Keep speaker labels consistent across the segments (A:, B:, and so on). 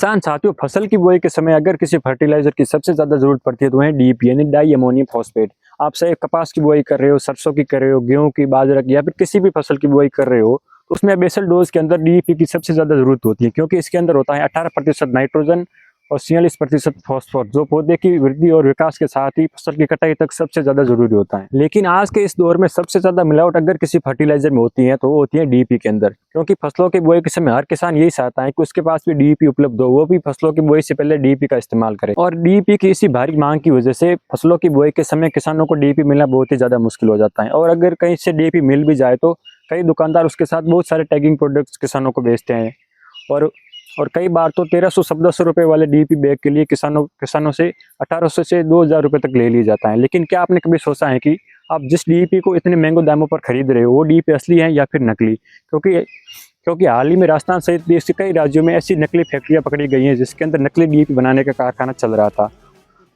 A: किसान साथियों, फसल की बुआई के समय अगर किसी फर्टिलाइजर की सबसे ज्यादा जरूरत पड़ती है तो वह डीएपी यानी डाई अमोनियम फॉस्फेट। आप चाहे कपास की बुआई कर रहे हो, सरसों की कर रहे हो, गेहूं की, बाजरा की या फिर किसी भी फसल की बुआई कर रहे हो तो उसमें बेसल डोज के अंदर डीएपी की सबसे ज्यादा जरूरत होती है, क्योंकि इसके अंदर होता है 18% नाइट्रोजन और 46% फॉस्फोरस, जो पौधे की वृद्धि और विकास के साथ ही फसल की कटाई तक सबसे ज्यादा जरूरी होता है। लेकिन आज के इस दौर में सबसे ज्यादा मिलावट अगर किसी फर्टिलाइजर में होती है तो वो होती है डीएपी के अंदर, क्योंकि फसलों की बुआई के समय हर किसान यही चाहता है कि उसके पास भी डीएपी उपलब्ध हो, वो भी फसलों की बुआई से पहले डीएपी का इस्तेमाल करे। और डीएपी की इसी भारी मांग की वजह से फसलों की बुआई के समय किसानों को डीएपी मिलना बहुत ही ज्यादा मुश्किल हो जाता है। और अगर कहीं से डीएपी मिल भी जाए तो कई दुकानदार उसके साथ बहुत सारे टैगिंग प्रोडक्ट्स किसानों को बेचते हैं। और कई बार तो 1300-1400 रुपए वाले डीएपी बैग के लिए किसानों से 1800 से 2000 रुपए तक ले लिया जाता है। लेकिन क्या आपने कभी सोचा है कि आप जिस डीएपी को इतने महंगे दामों पर खरीद रहे हो वो डीएपी असली है या फिर नकली? क्योंकि हाल ही में राजस्थान सहित देश के कई राज्यों में ऐसी नकली फैक्ट्रियां पकड़ी गई हैं जिसके अंदर नकली डीएपी बनाने का कारखाना चल रहा था,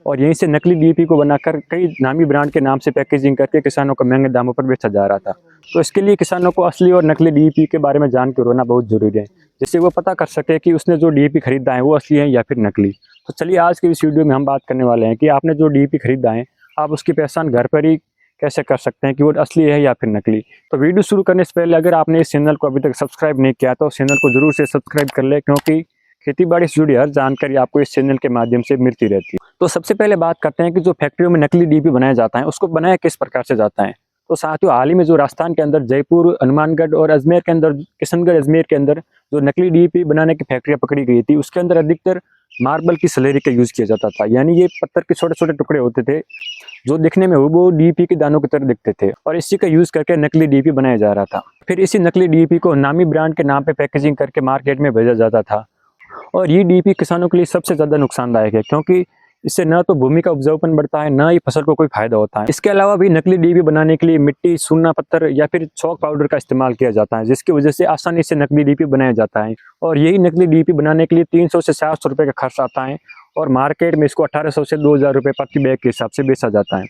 A: और यहीं से नकली डीएपी को बनाकर कई नामी ब्रांड के नाम से पैकेजिंग करके किसानों को महंगे दामों पर बेचा जा रहा था। तो इसके लिए किसानों को असली और नकली डीएपी के बारे में जान के होना बहुत जरूरी है, जिससे वो पता कर सके कि उसने जो डीएपी खरीदा है वो असली है या फिर नकली। तो चलिए आज के इस वीडियो में हम बात करने वाले हैं कि आपने जो डीएपी खरीदा है आप उसकी पहचान घर पर ही कैसे कर सकते हैं कि वो असली है या फिर नकली। तो वीडियो शुरू करने से पहले अगर आपने इस चैनल को अभी तक सब्सक्राइब नहीं किया तो चैनल को जरूर से सब्सक्राइब कर ले, क्योंकि खेती बाड़ी से जुड़ी हर जानकारी आपको इस चैनल के माध्यम से मिलती रहती है। तो सबसे पहले बात करते हैं कि जो फैक्ट्रियों में नकली डीएपी बनाया जाता है उसको बनाया किस प्रकार से जाता है। तो साथियों, हाल ही में जो राजस्थान के अंदर जयपुर, हनुमानगढ़ और अजमेर के अंदर, किशनगढ़ अजमेर के अंदर जो नकली डीएपी बनाने की फैक्ट्रियां पकड़ी गई थी उसके अंदर अधिकतर मार्बल की स्लरी का यूज किया जाता था। यानी ये पत्थर के छोटे छोटे टुकड़े होते थे जो दिखने में वो डीएपी के दानों की तरह दिखते थे, और इसी का यूज करके नकली डीएपी बनाया जा रहा था। फिर इसी नकली डीएपी को नामी ब्रांड के नाम पे पैकेजिंग करके मार्केट में भेजा जाता था। और ये डीएपी किसानों के लिए सबसे ज्यादा नुकसानदायक है, क्योंकि इससे न तो भूमि का उपजाऊपन बढ़ता है, न ही फसल को कोई फायदा होता है। इसके अलावा भी नकली डीएपी बनाने के लिए मिट्टी, चूना पत्थर या फिर चौक पाउडर का इस्तेमाल किया जाता है, जिसकी वजह से आसानी से नकली डीएपी बनाया जाता है। और यही नकली डीएपी बनाने के लिए 300 से 400 रुपए का खर्च आता है, और मार्केट में इसको 1800 से 2000 रुपए प्रति बैग के हिसाब से बेचा जाता है।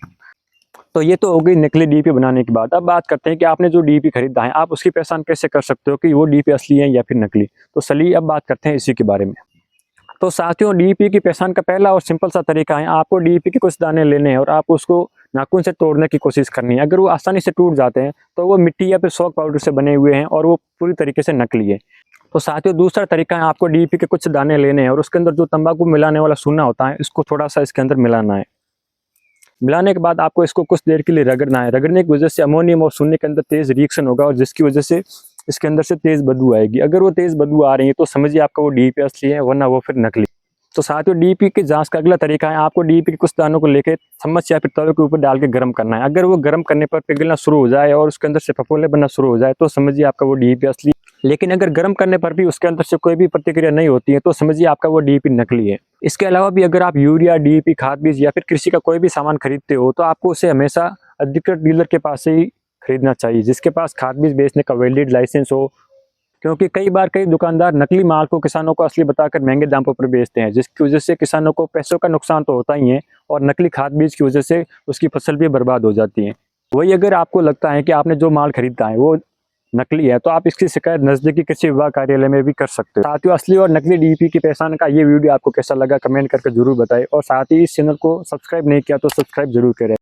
A: तो ये तो हो गई नकली डीएपी बनाने की बात। अब बात करते हैं कि आपने जो डीएपी खरीदा है आप उसकी पहचान कैसे कर सकते हो कि वो डीएपी असली है या फिर नकली। तो चलिए अब बात करते हैं इसी के बारे में। तो साथियों, डीएपी की पहचान का पहला और सिंपल सा तरीका है, आपको डीएपी के कुछ दाने लेने हैं और आप उसको नाखून से तोड़ने की कोशिश करनी है। अगर वो आसानी से टूट जाते हैं तो वो मिट्टी या फिर सॉक पाउडर से बने हुए हैं और वो पूरी तरीके से नकली है। तो साथियों, दूसरा तरीका है, आपको डीएपी के कुछ दाने लेने हैं और उसके अंदर जो तंबाकू मिलाने वाला चूना होता है इसको थोड़ा सा इसके अंदर मिलाना है। मिलाने के बाद आपको इसको कुछ देर के लिए रगड़ना है। रगड़ने की वजह से अमोनियम और शून्य के अंदर तेज रिएक्शन होगा और जिसकी वजह से इसके अंदर से तेज बदबू आएगी। अगर वो तेज बदबू आ रही है तो समझिए आपका वो डीएपी असली है, वरना वो फिर नकली। तो साथियों, डीएपी की जांच का अगला तरीका है, आपको डीएपी के कुछ दानों को लेकर चम्मच या फिर तवे के ऊपर डाल के गर्म करना है। अगर वो गर्म करने पर पिघलना शुरू हो जाए और उसके अंदर से फफोले बनना शुरू हो जाए तो समझिए आपका वो डीएपी असली। लेकिन अगर गर्म करने पर भी उसके अंदर से कोई भी प्रतिक्रिया नहीं होती है तो समझिए आपका वो डीएपी नकली है। इसके अलावा भी अगर आप यूरिया, डीएपी, खाद बीज या फिर कृषि का कोई भी सामान खरीदते हो तो आपको उसे हमेशा अधिकृत डीलर के पास से ही खरीदना चाहिए, जिसके पास खाद बीज बेचने का वैलिड लाइसेंस हो, क्योंकि कई बार कई दुकानदार नकली माल को किसानों को असली बताकर महंगे दामों पर बेचते हैं, जिसकी वजह से किसानों को पैसों का नुकसान तो होता ही है और नकली खाद बीज की वजह से उसकी फसल भी बर्बाद हो जाती है। वही अगर आपको लगता है कि आपने जो माल खरीदा है वो नकली है तो आप इसकी शिकायत नजदीकी कृषि विभाग कार्यालय में भी कर सकते हो। साथियों, असली और नकली डीएपी की पहचान का ये वीडियो आपको कैसा लगा कमेंट करके जरूर बताएं, और साथ ही इस चैनल को सब्सक्राइब नहीं किया तो सब्सक्राइब जरूर करें।